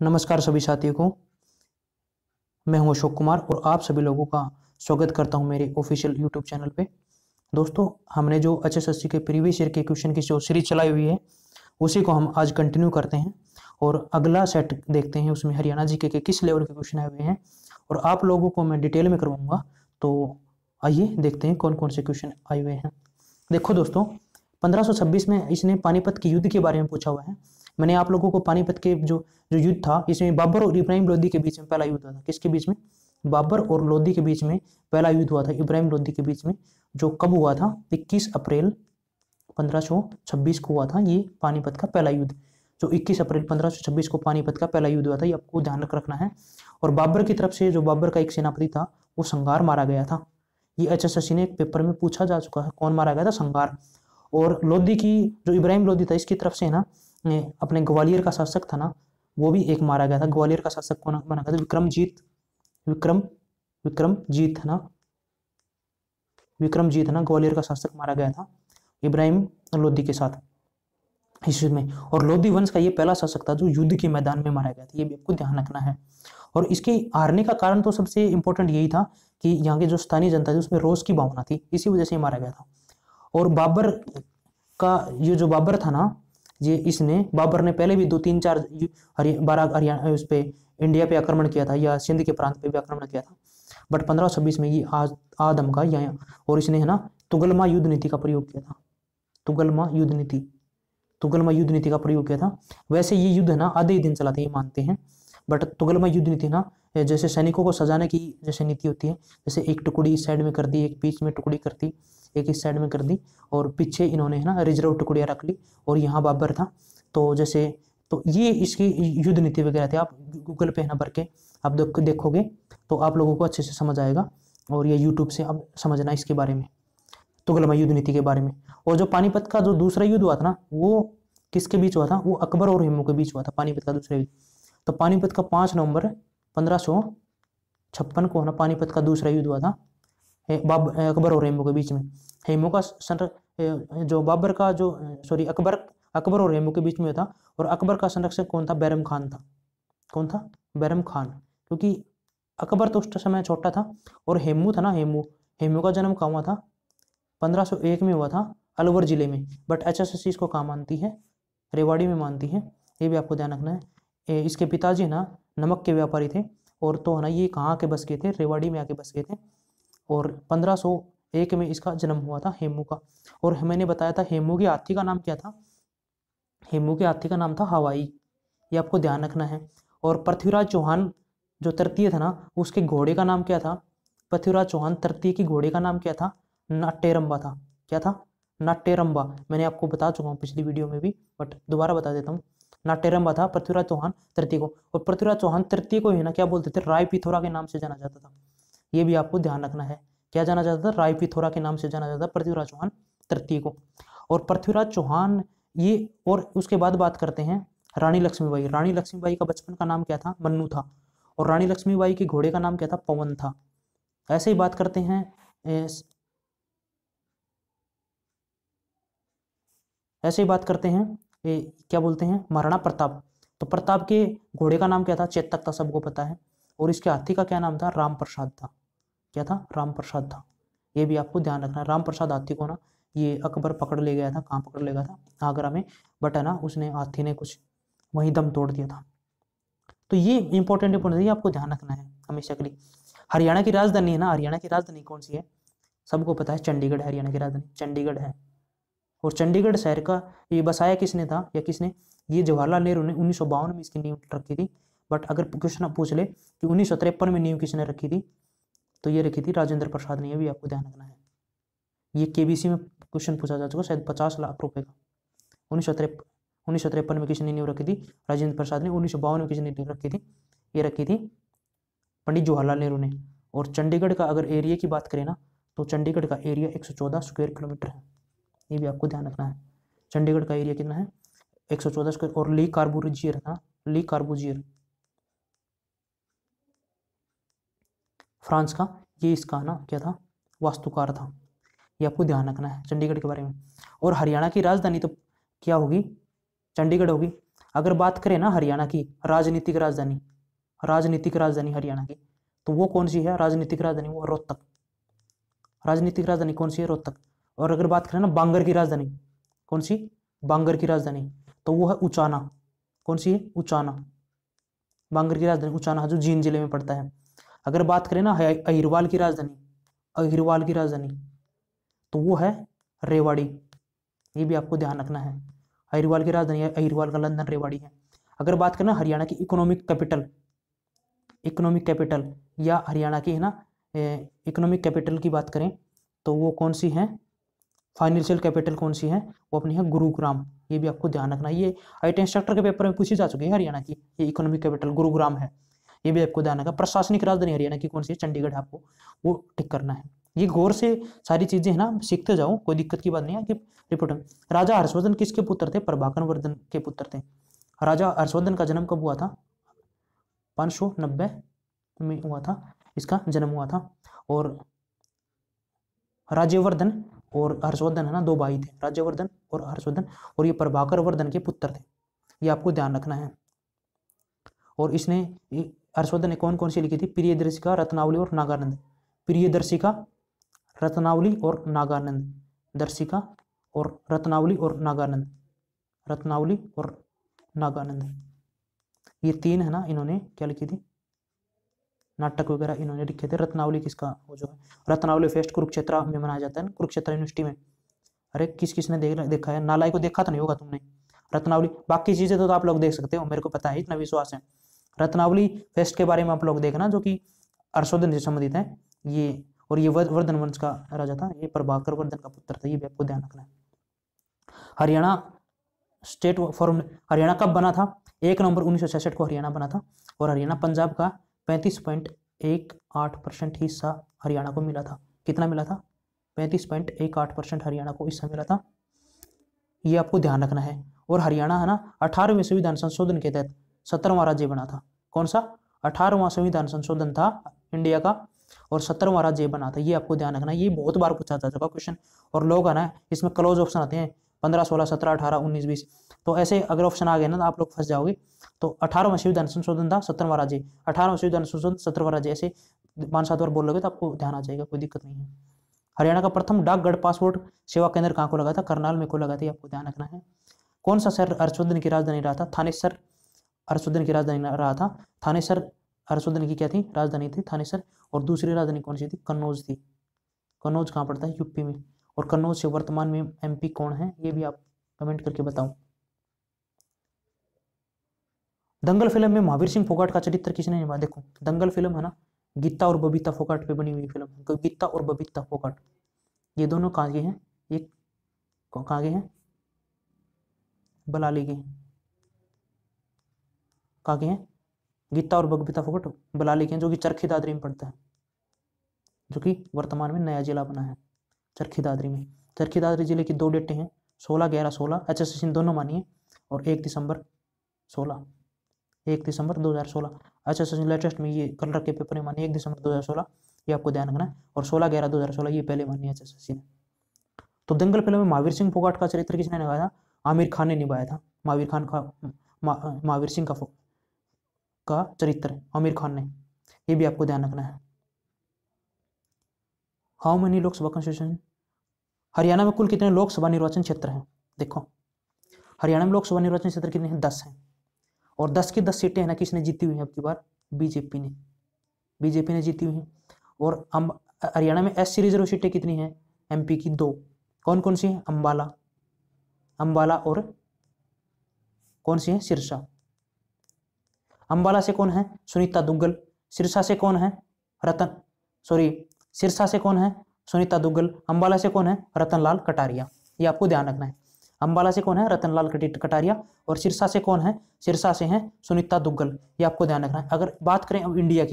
नमस्कार सभी साथियों को। मैं हूं अशोक कुमार और आप सभी लोगों का स्वागत करता हूं मेरे ऑफिशियल यूट्यूब चैनल पे। दोस्तों, हमने जो एचएसएससी के प्रीवियस ईयर के क्वेश्चन की जो सीरीज चलाई हुई है उसी को हम आज कंटिन्यू करते हैं और अगला सेट देखते हैं। उसमें हरियाणा जीके के किस लेवल के क्वेश्चन आए हुए हैं और आप लोगों को मैं डिटेल में करवाऊंगा। तो आइए देखते हैं कौन कौन से क्वेश्चन आए हुए हैं। देखो दोस्तों, 1526 में इसने पानीपत के युद्ध के बारे में पूछा हुआ है। मैंने आप लोगों को पानीपत के जो जो युद्ध था, इसमें बाबर और इब्राहिम लोदी के बीच में पहला युद्ध हुआ था। किसके बीच में? बाबर और लोदी के बीच में पहला युद्ध हुआ था, इब्राहिम लोदी के बीच में। जो कब हुआ था? 21 अप्रैल 1526 को हुआ था ये पानीपत का पहला युद्ध। जो 21 अप्रैल 1526 को पानीपत का पहला युद्ध हुआ था, ये आपको ध्यान रखना है। और बाबर की तरफ से, जो बाबर का एक सेनापति था, वो संगार मारा गया था। ये एचएसएससी ने एक पेपर में पूछा जा चुका है, कौन मारा गया था? संगार। और लोदी की, जो इब्राहिम लोदी था, इसकी तरफ से ना अपने ग्वालियर का शासक था ना, वो भी एक मारा गया था। ग्वालियर का शासक कौन बना गया था? विक्रमजीत है ना, विक्रमजीत है ना, ग्वालियर का शासक मारा गया था इब्राहिम लोदी के साथ इस युद्ध में। और लोदी वंश का ये पहला शासक था जो युद्ध के मैदान में मारा गया था। ये भी आपको ध्यान रखना है। और इसके हारने का कारण तो सबसे इंपॉर्टेंट यही था कि यहाँ की जो स्थानीय जनता थी उसमें रोष की भावना थी, इसी वजह से मारा गया था। और बाबर का ये जो बाबर था ना, ये इसने बाबर ने पहले भी 2-3-4 12 हरियाणा उस पे इंडिया पे आक्रमण किया था, या सिंध के प्रांत पे भी आक्रमण किया था। बट 1526 में ये आदम का यहाँ, और इसने है ना तुगलमा युद्ध नीति का प्रयोग किया था। तुगलमा युद्ध नीति का प्रयोग किया था। वैसे ये युद्ध है ना आधे ही दिन चला था, ये मानते हैं। बट तुगलमा युद्ध नीति ना, जैसे सैनिकों को सजाने की जैसे नीति होती है, जैसे एक टुकड़ी इस साइड में कर दी, एक बीच में टुकड़ी कर दी, एक इस साइड में कर दी, और पीछे इन्होंने है ना रिजर्व टुकड़ियां रख ली, और यहाँ बाबर था। तो जैसे तो ये इसकी युद्ध नीति वगैरह थे। आप गूगल पे है ना भर के आप देखोगे तो आप लोगों को अच्छे से समझ आएगा। और ये यूट्यूब से आप समझना इसके बारे में, तुगलमा युद्ध नीति के बारे में। और जो पानीपत का जो दूसरा युद्ध हुआ था ना, वो किसके बीच हुआ था? वो अकबर और हेमू के बीच हुआ था, पानीपत का दूसरा युद्ध। तो पानीपत का 5 नवंबर 1556 को ना पानीपत का दूसरा युद्ध हुआ था अकबर और हेमू के बीच में। हेमू का जो बाबर का जो अकबर और हेमू के बीच में था। और अकबर का संरक्षक कौन था? बैरम खान था। कौन था? बैरम खान। क्योंकि अकबर तो उस समय छोटा था, और हेमू था ना, हेमू का जन्म कहाँ हुआ था? 1501 में हुआ था, अलवर जिले में। बट एचएसएससी इसको कहाँ मानती है? रेवाड़ी में मानती है। ये भी आपको ध्यान रखना है। इसके पिताजी ना नमक के व्यापारी थे, और तो है ना ये कहाँ आके बस गए थे? रेवाड़ी में आके बस गए थे। और 1501 में इसका जन्म हुआ था हेमू का। और मैंने बताया था हेमू के हाथी का नाम क्या था? हेमू के हाथी का नाम था हवाई। ये आपको ध्यान रखना है। और पृथ्वीराज चौहान जो तृतीय था ना, उसके घोड़े का नाम क्या था? पृथ्वीराज चौहान तृतीय की घोड़े का नाम क्या था? नाट्यरंबा था। क्या था? नाट्यरंबा। मैंने आपको बता चुका हूँ पिछली वीडियो में भी, बट दोबारा बता देता हूँ। नाट्यरंबा था पृथ्वीराज चौहान तृतीय को। और पृथ्वीराज चौहान तृतीय को ही ना क्या बोलते थे? राय पिथौरा के नाम से जाना जाता था। ये भी आपको ध्यान रखना है। क्या जाना जाता था? राय पिथौरा के नाम से जाना जाता था पृथ्वीराज चौहान तृतीय को। और पृथ्वीराज चौहान ये, और उसके बाद बात करते हैं रानी लक्ष्मीबाई। रानी लक्ष्मीबाई का बचपन का नाम क्या था? मन्नू था। और रानी लक्ष्मीबाई के घोड़े का नाम क्या था? पवन था। ऐसे ही बात करते हैं क्या बोलते हैं? महाराणा प्रताप। तो प्रताप के घोड़े का नाम क्या था? चेतक था, सबको पता है। और इसके हाथी का क्या नाम था? राम प्रसाद था। क्या था? राम प्रसाद था। ये भी आपको ध्यान रखना है। राम प्रसाद हाथी को ना ये अकबर पकड़ ले गया था। कहाँ पकड़ ले गया था? आगरा में। बट है ना उसने, हाथी ने कुछ वहीं दम तोड़ दिया था। तो ये इंपॉर्टेंट ये आपको ध्यान रखना है हमेशा के लिए। हरियाणा की राजधानी है ना, हरियाणा की राजधानी कौन सी है? सबको पता है, चंडीगढ़ है। हरियाणा की राजधानी चंडीगढ़ है। और चंडीगढ़ शहर का ये बसाया किसने था, या किसने? ये जवाहरलाल नेहरू ने 1952 में इसकी नींव रखी थी। बट अगर क्वेश्चन पूछ ले कि 1953 में नींव किसने रखी थी, तो ये रखी थी राजेंद्र प्रसाद ने। ये भी आपको ध्यान रखना है। ये केबीसी में क्वेश्चन पूछा जा चुका, शायद 50 लाख रुपए का। 1953 में किसने नींव रखी थी? राजेंद्र प्रसाद ने। 1952 में किसने नींव रखी थी? ये रखी थी पंडित जवाहरलाल नेहरू ने। और चंडीगढ़ का अगर एरिया की बात करें ना, तो चंडीगढ़ का एरिया 114 स्क्वायर किलोमीटर है। ये भी आपको ध्यान रखना है। चंडीगढ़ का एरिया कितना है? 114 स्क्वायर। और ली कार्बूजियर था, ली कार्बूजियर फ्रांस का, ये इसका ना क्या था? वास्तुकार था। ये आपको ध्यान रखना है चंडीगढ़ के बारे में। और हरियाणा की राजधानी तो क्या होगी? चंडीगढ़ होगी। अगर बात करें ना हरियाणा की राजनीतिक राजधानी, राजनीतिक राजधानी हरियाणा की, तो वो कौन सी है राजनीतिक राजधानी? वो रोहतक। राजनीतिक राजधानी कौन सी है? रोहतक। और अगर बात करें ना बांगर की राजधानी, कौन सी? बांगर की राजधानी, तो वो है उचाना। कौन सी है? उचाना। बांगर की राजधानी उचाना, जो जींद जिले में पड़ता है। अगर बात करें ना अहिरवाल की राजधानी, अहिरवाल की राजधानी, तो वो है रेवाड़ी। ये भी आपको ध्यान रखना है। अहिरवाल की राजधानी अहिरवाल का लंदन रेवाड़ी है। अगर बात करें ना हरियाणा की इकोनॉमिक कैपिटल, इकोनॉमिक कैपिटल या हरियाणा की है ना इकोनॉमिक कैपिटल की बात करें तो वो कौन सी है? फाइनेंशियल कैपिटल कौन सी है? वो अपनी है गुरुग्राम। ये भी आपको ध्यान रखना है। ये आईटी इंस्ट्रक्टर के पेपर में पूछी जा चुकी है हरियाणा की। ये इकोनॉमिक कैपिटल गुरुग्राम है। ये भी आपको ध्यान रखना। प्रशासनिक राजधानी हरियाणा की कौन सी है? चंडीगढ़। आपको वो टिक करना है। ये गौर से सारी चीजें है ना सीखते जाओ, कोई दिक्कत की बात नहीं है कि रिपोर्ट में। राजा हर्षवर्धन किसके पुत्र थे? प्रभाकर वर्धन के पुत्र थे। राजा हर्षवर्धन का जन्म कब हुआ था? 590 में हुआ था, इसका जन्म हुआ था। और राज्यवर्धन और हर्षवर्धन है ना, 2 भाई थे, राज्यवर्धन और हर्षवर्धन, और ये प्रभाकर वर्धन के पुत्र थे। ये आपको ध्यान रखना है। और इसने हर्षवर्धन ने कौन कौन सी लिखी थी? प्रियदर्शिका, रत्नावली और नागानंद। प्रियदर्शिका, रत्नावली और नागानंद। दर्शिका और रत्नावली और नागानंद। रत्नावली और नागानंद, ये 3 है ना, इन्होंने क्या लिखी थी? नाटक वगैरह इन्होंने लिखे थे। रत्नावली किसका? वो जो है रत्नावली फेस्ट कुरुक्षेत्र में मनाया जाता है, कुरुक्षेत्र यूनिवर्सिटी में। अरे किस किसने देखा है? नालाई को देखा तो नहीं होगा तुमने। रत्नावली, बाकी चीजें तो आप लोग देख सकते हो, मेरे को पता है, इतना विश्वास है। रत्नावली फेस्ट के बारे में आप लोग देखना, जो कि हर्षवर्धन से संबंधित है ये। और ये वर्धन वंश का राजा था, ये प्रभाकर वर्धन का पुत्र था। ये भी आपको ध्यान रखना है। हरियाणा स्टेट फॉर्म, हरियाणा कब बना था? 1 नवंबर 1966 को हरियाणा बना था। और हरियाणा पंजाब का 35.18% हिस्सा हरियाणा को मिला था। कितना मिला था? 35.18% हरियाणा को हिस्सा मिला था। ये आपको ध्यान रखना है। और हरियाणा है ना 18वें संविधान संशोधन के तहत 17वां राज्य बना था। कौन सा? 18वां संविधान संशोधन था इंडिया का, और 17वां राज्य बना था। ये आपको ध्यान रखना। ये बहुत बार पूछा जा चुका क्वेश्चन। और लोग है ना इसमें क्लोज ऑप्शन आते हैं 15, 16, 17, 18, 19, 20। तो ऐसे अगर ऑप्शन आ गए ना तो आप लोग फंस जाओगे। तो 18वां संविधान संशोधन था, 17वां राज्य। 18वां संविधान संशोधन, 17वां राज्य, ऐसे 5-7 बार बोल लोगे तो आपको ध्यान आ जाएगा, कोई दिक्कत नहीं है। हरियाणा का प्रथम डाकघर पासपोर्ट सेवा केंद्र कहाँ को लगा था? करनाल में को लगा था। आपको ध्यान रखना है। कौन सा शहर हर्षवर्धन की राजधानी रहा था? थानेसर हर्षवर्धन की राजधानी रहा था। थानेसर हर्षवर्धन की क्या थी? राजधानी थी थानेसर। और दूसरी राजधानी कौन सी थी? कन्नौज थी। कन्नौज कहाँ पड़ता है? यूपी में। और कन्नौज से वर्तमान में एमपी कौन है? ये भी आप कमेंट करके बताओ। दंगल फिल्म में महावीर सिंह फोगाट का चरित्र किसने निभाया? देखो दंगल फिल्म है ना गीता और बबीता फोगाट पे बनी हुई फिल्म है। गीता और बबीता फोगाट, ये दोनों कहाँ के हैं? ये कहाँ के हैं? बलाली के। कहाँ के हैं? गीता और बबीता फोगाट बलाली के हैं, जो कि चरखी दादरी में पड़ता है, जो कि वर्तमान में नया जिला बना है चरखी दादरी में। चरखी दादरी जिले की 2 डेटें हैं, 16/11/16 HSS दोनों मानिए, और 1 दिसंबर 2016 HSS लेटेस्ट में ये कल के पेपर में मानिए 1 दिसंबर 2016। ये आपको ध्यान रखना है। और 16/11/2016 ये पहले मानिए HSS ने। तो दंगल फिल्म में महावीर सिंह फोगाट का चरित्र किसने निभाया था? आमिर खान ने निभाया था। महावीर सिंह का चरित्र आमिर खान ने। ये भी आपको ध्यान रखना है। How many Lok Sabha constitution? Haryana में कुल कितने लोकसभा निर्वाचन क्षेत्र हैं? देखो हरियाणा में लोकसभा निर्वाचन क्षेत्र कितने हैं? 10 हैं। और 10 की 10 सीटें है ना किसने जीती हुई हैं? अब की बार बीजेपी ने जीती हुई हैं। और हरियाणा में SC रिजर्व सीटें कितनी हैं? MP की 2। कौन कौन सी हैं? अंबाला और कौन सी है? सिरसा। अंबाला से कौन है? सुनीता दुग्गल। सिरसा से कौन है? सिरसा से कौन है? सुनीता दुग्गल। अंबाला से कौन है? रतनलाल कटारिया। ये आपको ध्यान रखना है। अंबाला से कौन है? रतनलाल कटारिया। और सिरसा से कौन है? सिरसा से है सुनीता दुग्गल। ये आपको ध्यान रखना है। अगर बात करें अब इंडिया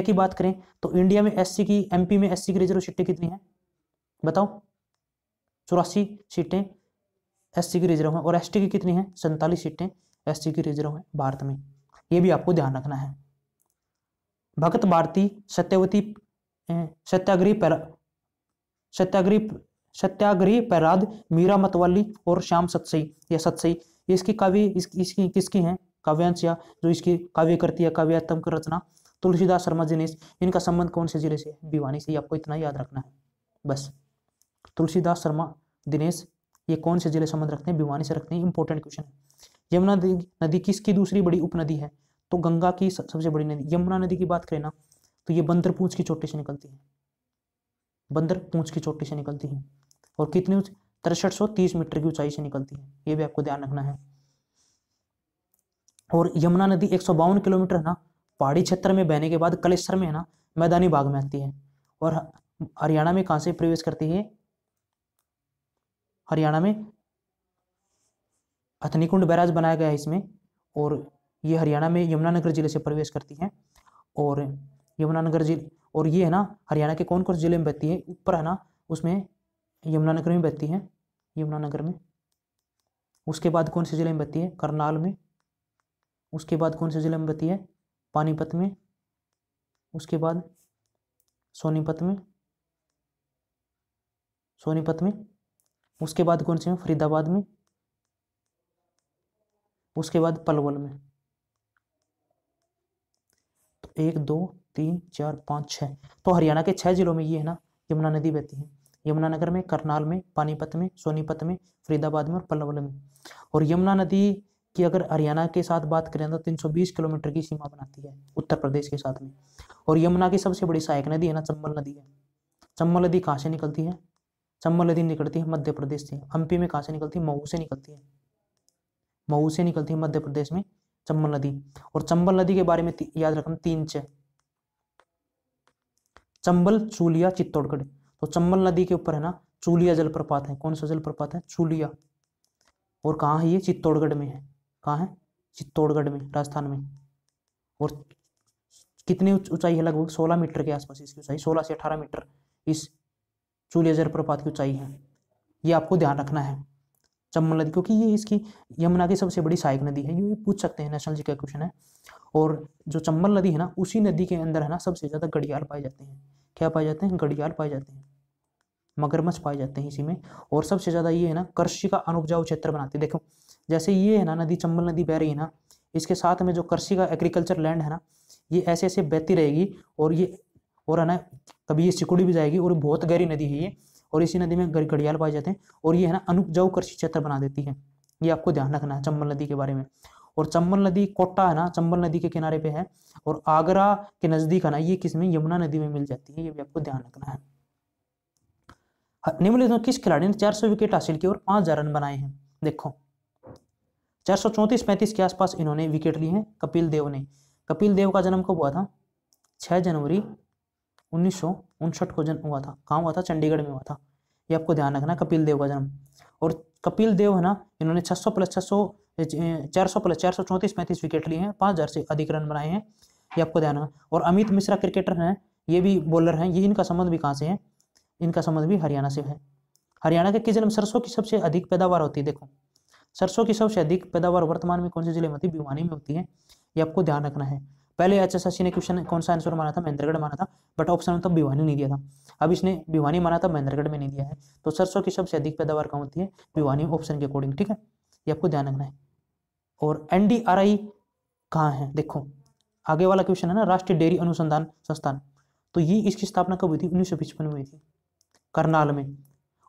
की बात करें तो इंडिया में MP में SC की रिजर्व सीटें कितनी हैं? बताओ। 84 सीटें SC की रिजर्व है। और ST की कितनी है? 47 सीटें SC की रिजर्व है भारत में। ये भी आपको ध्यान रखना है। भगत भारती, सत्याग्रही प्रहलाद, मीरा मतवाली और श्याम सतसई, ये इसकी काव्य इसकी किसकी हैं काव्यांश, या जो इसकी काव्य करती है काव्यात्मक रचना तुलसीदास शर्मा दिनेश, इनका संबंध कौन से जिले से, भिवानी से। आपको इतना याद रखना है बस। तुलसीदास शर्मा दिनेश ये कौन से जिले संबंध रखते हैं, भिवानी से रखते हैं। इंपॉर्टेंट क्वेश्चन है। यमुना नदी किसकी दूसरी बड़ी उपनदी है, तो गंगा की सबसे बड़ी नदी। यमुना नदी की बात करें ना तो ये बंदरपूंछ की चोटी से निकलती है, बंदरपूंछ की चोटी से निकलती है, और कितनी 6330 मीटर की ऊंचाई से निकलती है, ये भी आपको ध्यान रखना है। और यमुना नदी 152 किलोमीटर है ना पहाड़ी क्षेत्र में बहने के बाद कलेश्वर में है ना मैदानी भाग में आती है, और हरियाणा में कहां से प्रवेश करती है, हरियाणा में हथनीकुंड बैराज बनाया गया है इसमें, और ये हरियाणा में यमुनानगर जिले से प्रवेश करती है। और यमुनानगर जिले, और ये है ना हरियाणा के कौन कौन जिले में बहती है, ऊपर है ना उसमें यमुनानगर में बहती है, यमुनानगर में। उसके बाद कौन से जिले में बहती है, करनाल में। उसके बाद कौन से जिले में बहती है, पानीपत में। उसके बाद सोनीपत में, सोनीपत में। उसके बाद कौन से में, फरीदाबाद में। उसके बाद पलवल में। तो 1 2 3 4 5 6, तो हरियाणा के 6 जिलों में ये है ना यमुना नदी बहती है, यमुनानगर में, करनाल में, पानीपत में, सोनीपत में, फरीदाबाद में और पलवल में। और यमुना नदी की अगर हरियाणा के साथ बात करें तो 320 किलोमीटर की सीमा बनाती है उत्तर प्रदेश के साथ में। और यमुना की सबसे बड़ी सहायक नदी है ना चंबल नदी है। चंबल नदी कहाँ से निकलती है, चंबल नदी निकलती है मध्य प्रदेश से। एमपी में कहाँ से निकलती है, मऊ से निकलती है, मऊ से निकलती है मध्य प्रदेश में चंबल नदी। और चंबल नदी के बारे में याद रखना 3 च, चंबल, चूलिया, चित्तौड़गढ़। तो चंबल नदी के ऊपर है ना चूलिया जलप्रपात है। कौन सा जलप्रपात है, चूलिया। और कहाँ है ये, चित्तौड़गढ़ में है। कहाँ है, चित्तौड़गढ़ में, राजस्थान में। और कितनी ऊंचाई है, लगभग 16 मीटर के आसपास इसकी ऊंचाई, 16 से 18 मीटर इस चूलिया जलप्रपात की ऊंचाई है। ये आपको ध्यान रखना है चंबल नदी, क्योंकि ये इसकी यमुना की सबसे बड़ी सहायक नदी है, ये पूछ सकते हैं, नेशनल जी का क्वेश्चन है। और जो चंबल नदी है ना उसी नदी के अंदर है ना सबसे ज्यादा घड़ियाल पाए जाते हैं। क्या पाए जाते हैं, घड़ियाल पाए जाते हैं, मगरमच्छ पाए जाते हैं इसी में। और सबसे ज्यादा ये है ना कृषि का अनुपजाऊ क्षेत्र बनाती है। देखो जैसे ये है ना नदी, चंबल नदी बह रही है ना, इसके साथ में जो कृषि का एग्रीकल्चर लैंड है ना, ये ऐसे ऐसे बहती रहेगी, और ये और है ना कभी ये सिकुड़ी भी जाएगी, और बहुत गहरी नदी है ये, और इसी नदी में घड़ियाल पाए जाते हैं, और ये है ना अनुपजाऊ कृषि क्षेत्र बना देती है। ये आपको ध्यान रखना है चंबल नदी के बारे में। और चंबल नदी कोटा है ना चंबल नदी के किनारे पे है, और आगरा के नजदीक है ना ये किसमें, यमुना नदी में मिल जाती है, ये भी आपको ध्यान रखना है। निम्नलिखित में किस खिलाड़ी ने 400 विकेट हासिल की और 5000 रन बनाए हैं, देखो 434-35 के आसपास इन्होंने विकेट लिए हैं कपिल देव ने। कपिल देव का जन्म कब हुआ था, 6 जनवरी 1959 को जन्म हुआ था। कहाँ हुआ था, चंडीगढ़ में हुआ था, ये आपको ध्यान रखना कपिल देव का जन्म। और कपिल देव है ना इन्होंने 400 प्लस 434-35 विकेट लिए हैं, 5000 से अधिक रन बनाए हैं, ये आपको ध्यान रखना। और अमित मिश्रा क्रिकेटर हैं, ये भी बॉलर हैं, ये इनका संबंध भी कहाँ से है, इनका संबंध भी हरियाणा से है। हरियाणा के किस जिले में सरसों की सबसे अधिक पैदावार होती है, देखो सरसों की सबसे अधिक पैदावार वर्तमान में कौन से जिले में होती है, भिवानी में होती है, ये आपको ध्यान रखना है। पहले एचएसएससी ने क्वेश्चन कौन सा आंसर माना था, महेंद्रगढ़ माना था, बट ऑप्शन में तब भिवानी नहीं दिया था। अब इसने भिवानी माना था, महेंद्रगढ़ में नहीं दिया है। तो सरसों की सबसे अधिक पैदावार कहाँ होती है, भिवानी, ऑप्शन के अकॉर्डिंग, ठीक है, ये आपको ध्यान रखना है। और एनडीआरआई कहाँ है, देखो आगे वाला क्वेश्चन है ना, राष्ट्रीय डेयरी अनुसंधान संस्थान, तो ये इसकी स्थापना कब हुई थी, 1955 में हुई थी, करनाल में।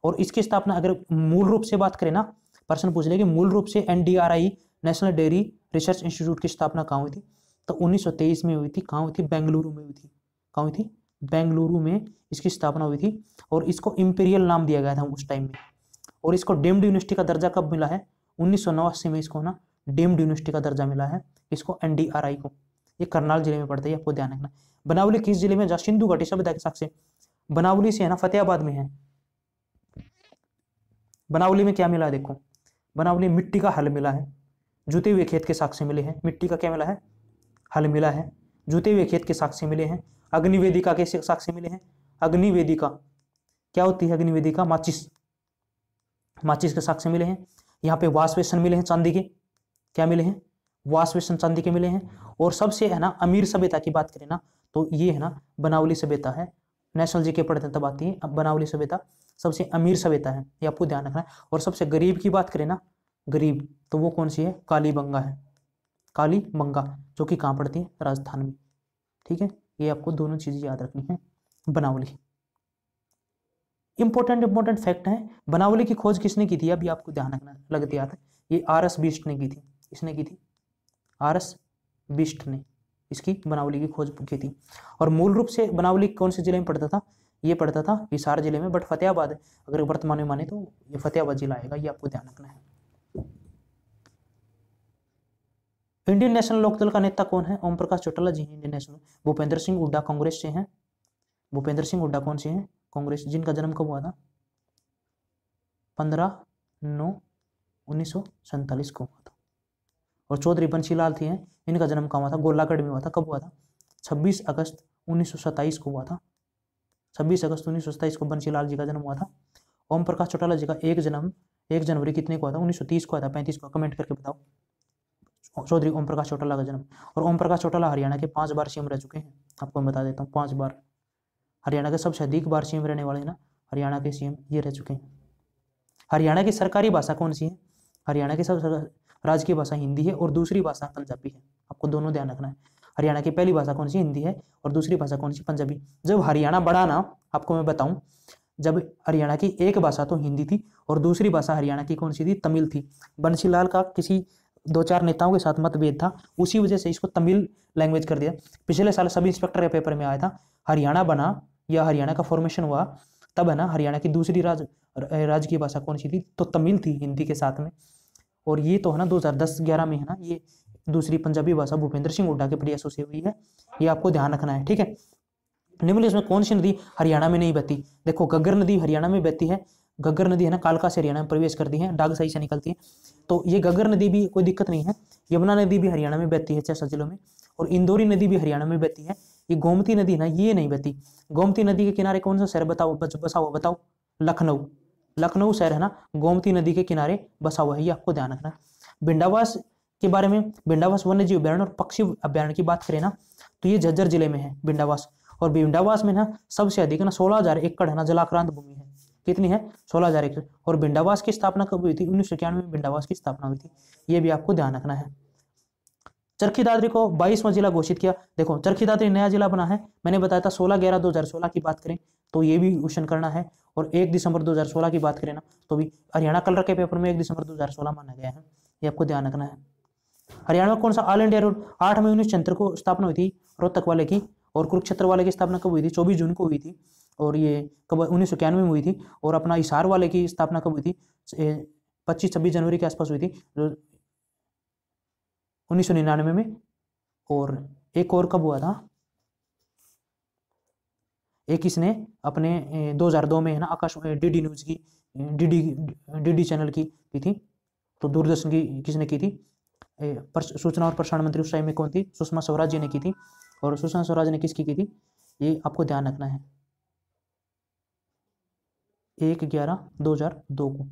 और इसकी स्थापना अगर मूल रूप से बात करें ना, प्रश्न पूछ ले कि मूल रूप से NDRI national dairy research institute की स्थापना कहाँ हुई थी, तो 1923 में हुई थी। कहाँ हुई थी, बेंगलुरु में हुई थी। कहाँ हुई थी, बेंगलुरु में इसकी स्थापना हुई थी। और इसको इंपीरियल नाम दिया गया था उस टाइम में। और इसको डीम्ड यूनिवर्सिटी का दर्जा कब मिला है, 1989 में इसको ना डीम्ड यूनिवर्सिटी का दर्जा मिला है इसको, एनडीआरआई को। ये करनाल जिले में पड़ता है, आपको ध्यान रखना। बनावली किस जिले में, जहाँ सिंधु घाटी सभ्यता के साक्ष्य, बनावली से है ना फतेहाबाद में है। बनावली में क्या मिला है, देखो बनावली मिट्टी का हल मिला है, जुते हुए खेत के साक्ष्य मिले हैं। मिट्टी का क्या मिला है, हल मिला है, जुते हुए खेत के साक्ष्य मिले हैं। अग्निवेदिका के साक्ष्य मिले हैं। अग्निवेदिका क्या होती है, अग्निवेदिका माचिस, माचिस के साक्ष्य मिले हैं। यहाँ पे वाशबेसन मिले हैं चांदी के, क्या मिले हैं, वाशबेसन चांदी के मिले हैं। और सबसे है ना अमीर सभ्यता की बात करें ना, तो ये है ना बनावली सभ्यता है। नेशनल जी के पढ़ते तब आती है। अब बनावली सभ्यता सबसे अमीर सभ्यता है, ये आपको ध्यान रखना है। और सबसे गरीब की बात करें ना, गरीब, तो वो कौन सी है, कालीबंगा है, कालीबंगा, जो कि कहाँ पड़ती है, राजस्थान में। ठीक है, ये आपको दोनों चीजें याद रखनी है। बनावली इंपॉर्टेंट फैक्ट है, बनावली की खोज किसने की थी, अभी आपको ध्यान रखना, लगती याद है, ये आर.एस. बिष्ट ने की थी। इसने की थी, आर.एस. बिष्ट ने इसकी बनावली की खोज की थी। और मूल रूप से बनावली कौन से जिले में पड़ता था, ये पड़ता था हिसार जिले में, बट फतेहाबाद है, अगर वर्तमान में माने तो ये फतेहाबाद जिला आएगा, ये आपको ध्यान रखना है। इंडियन नेशनल लोकदल का नेता कौन है, ओम प्रकाश चौटाला जी हैं इंडियन नेशनल। भूपेंद्र सिंह हुड्डा कांग्रेस से हैं, भूपेंद्र सिंह हुड्डा कौन से हैं, कांग्रेस, जिनका जन्म कब हुआ था, 15/9/1947 को हुआ था। और चौधरी बंशीलाल थे, इनका जन्म कहाँ हुआ था, गोलागढ़ में हुआ था। कब हुआ था, 26 अगस्त 1927 को हुआ था। 26 अगस्त 1927 को बंशीलाल जी का जन्म हुआ था। ओम प्रकाश चौटाला जी का 1 जनवरी कितने को हुआ था, 1930 को हुआ था, 35 को, कमेंट करके बताओ। चौधरी ओम प्रकाश चौटाला का जन्म। और ओम प्रकाश चौटाला हरियाणा के 5 बार सीएम रह चुके हैं, आपको मैं बता देता हूँ, 5 बार। हरियाणा के सबसे अधिक बार सीएम रहने वाले ना, हरियाणा के सीएम ये रह चुके हैं। हरियाणा की सरकारी भाषा कौन सी है, हरियाणा की सब राजकीय भाषा हिंदी है और दूसरी भाषा पंजाबी है, आपको दोनों ध्यान रखना है। हरियाणा की पहली भाषा कौन सी, हिंदी है, और दूसरी भाषा कौन सी, पंजाबी। जब हरियाणा बढ़ा ना, आपको मैं बताऊं, जब हरियाणा की एक भाषा तो हिंदी थी और दूसरी भाषा हरियाणा की कौन सी थी, तमिल थी। बंशीलाल का किसी 2-4 नेताओं के साथ मतभेद था, उसी वजह से इसको तमिल लैंग्वेज कर दिया। पिछले साल सब इंस्पेक्टर के पेपर में आया था, हरियाणा बना या हरियाणा का फॉर्मेशन हुआ तब है ना, हरियाणा की दूसरी राज्य की भाषा कौन सी थी, तो तमिल थी हिंदी के साथ में। और ये तो है ना 2010-11 में है ना, ये दूसरी पंजाबी भाषा भूपेंद्र सिंह हुड्डा के प्रयासों से हुई है, ये आपको ध्यान रखना है। ठीक है, निम्नलिखित में कौन सी नदी हरियाणा में नहीं बहती, देखो घग्गर नदी हरियाणा में बहती है, घग्गर नदी है ना कालका से हरियाणा में प्रवेश करती है, डागसाई से निकलती है, तो ये घग्गर नदी भी कोई दिक्कत नहीं है। यमुना नदी भी हरियाणा में बहती है 6 जिलों में, और इंदौरी नदी भी हरियाणा में बहती है। ये गोमती नदी ना, ये नहीं बहती। गोमती नदी के किनारे कौन सा शहर बसा हुआ बताओ, लखनऊ, लखनऊ शहर है ना गोमती नदी के किनारे बसा हुआ है, ये आपको ध्यान रखना। भिंडावास के बारे में, भिंडावास वन्य जीव अभ्यारण्य और पक्षी अभ्यारण्य की बात करें ना, तो ये झज्जर जिले में है भिंडावास। और भिंडावास में ना सबसे अधिक ना 16,000 एकड़ है ना जलाक्रांत भूमि है, कितनी है, 16,000 एकड़। और भिंडावास की स्थापना कब हुई थी, 1991 में भिंडावास की स्थापना हुई थी, ये भी आपको ध्यान रखना है। चरखी दादरी को 22वां जिला घोषित किया, देखो चरखी दादरी नया जिला बना है, मैंने बताया था 16/11/2016 की बात करें तो ये भी क्वेश्चन करना है। और 1 दिसंबर 2016 की बात करें ना, तो भी हरियाणा कलर के पेपर में 1 दिसंबर 2016 माना गया है, ये आपको ध्यान रखना है। हरियाणा में कौन सा ऑल इंडिया रोड 8 मई 1976 को स्थापना हुई थी रोहतक वाले की, और कुरुक्षेत्र वाले की स्थापना कब हुई थी, 24 जून को हुई थी, और ये कब 1991 में हुई थी। और अपना हिसार वाले की स्थापना कब हुई थी, 25-26 जनवरी के आसपास हुई थी 1999 में। और एक और कब हुआ था, एक इसने अपने 2002 में है ना आकाश डीडी न्यूज की डीडी चैनल की थी, तो दूरदर्शन की किसने की थी, सूचना और प्रसारण मंत्री उस टाइम में कौन थी, सुषमा स्वराज जी ने की थी। और सुषमा स्वराज ने किसकी की थी, ये आपको ध्यान रखना है, 1/11/2002 को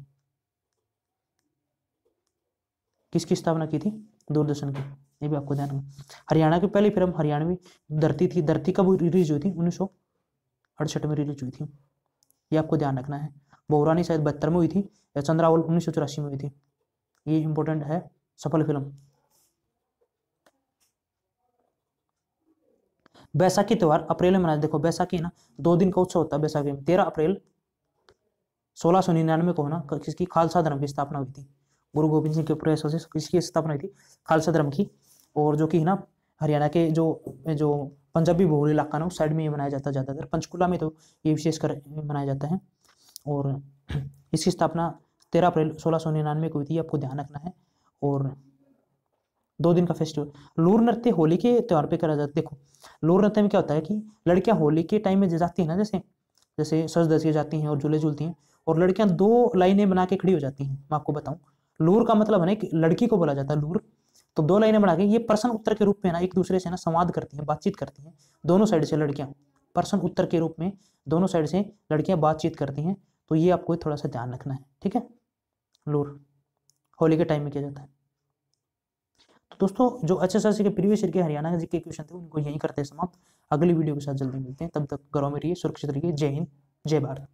किसकी स्थापना की थी, दूरदर्शन की, ये भी आपको ध्यान रखना। हरियाणा की पहली फिल्म हरियाणवी धरती थी, धरती कब रिलीज हुई थी, 1968 में रिलीज हुई थी, ये आपको ध्यान रखना है। बहुरानी शायद 72 में हुई थी, या चंद्रावल 1984 में हुई थी, ये इंपॉर्टेंट है सफल फिल्म। बैसाखी त्योहार अप्रैल में मनाया, देखो बैसाखी ना 2 दिन का उत्सव होता है बैसाखी में। 13 अप्रैल 1699 को ना किसकी, खालसा धर्म की स्थापना हुई थी, गुरु गोविंद सिंह के प्रयासों से किसकी स्थापना हुई थी, खालसा धर्म की। और जो कि ना हरियाणा के जो पंजाबी बहुल इलाका ना उस साइड में ये मनाया जाता है ज़्यादातर, पंचकुला में तो ये विशेषकर मनाया जाता है। और इसकी स्थापना 13 अप्रैल 1699 को हुई थी, आपको ध्यान रखना है। और 2 दिन का फेस्टिवल। लूर नृत्य होली के त्यौहार पे करा जाता है। देखो लूर नृत्य में क्या होता है कि लड़कियां होली के टाइम में जाती है ना, जैसे सज धज के जाती हैं और झूले झूलती हैं, और लड़कियां 2 लाइनें बना के खड़ी हो जाती हैं। मैं आपको बताऊं, लूर का मतलब है ना कि लड़की को बोला जाता है लूर, तो 2 लाइनें बना के ये प्रश्न उत्तर के रूप में ना एक दूसरे से ना संवाद करती हैं, बातचीत करती हैं, दोनों साइड से लड़कियां प्रश्न उत्तर के रूप में दोनों साइड से लड़कियां बातचीत करती हैं, तो ये आपको थोड़ा सा ध्यान रखना है। ठीक है, लूर होली के टाइम में किया जाता है। तो दोस्तों जो HSLC के प्रीवियस ईयर के हरियाणा के जीके क्वेश्चन थे उनको यहीं करते हैं समाप्त। अगली वीडियो के साथ जल्दी मिलते हैं, तब तक घरों में रहिए, सुरक्षित रहिए। जय हिंद, जय भारत।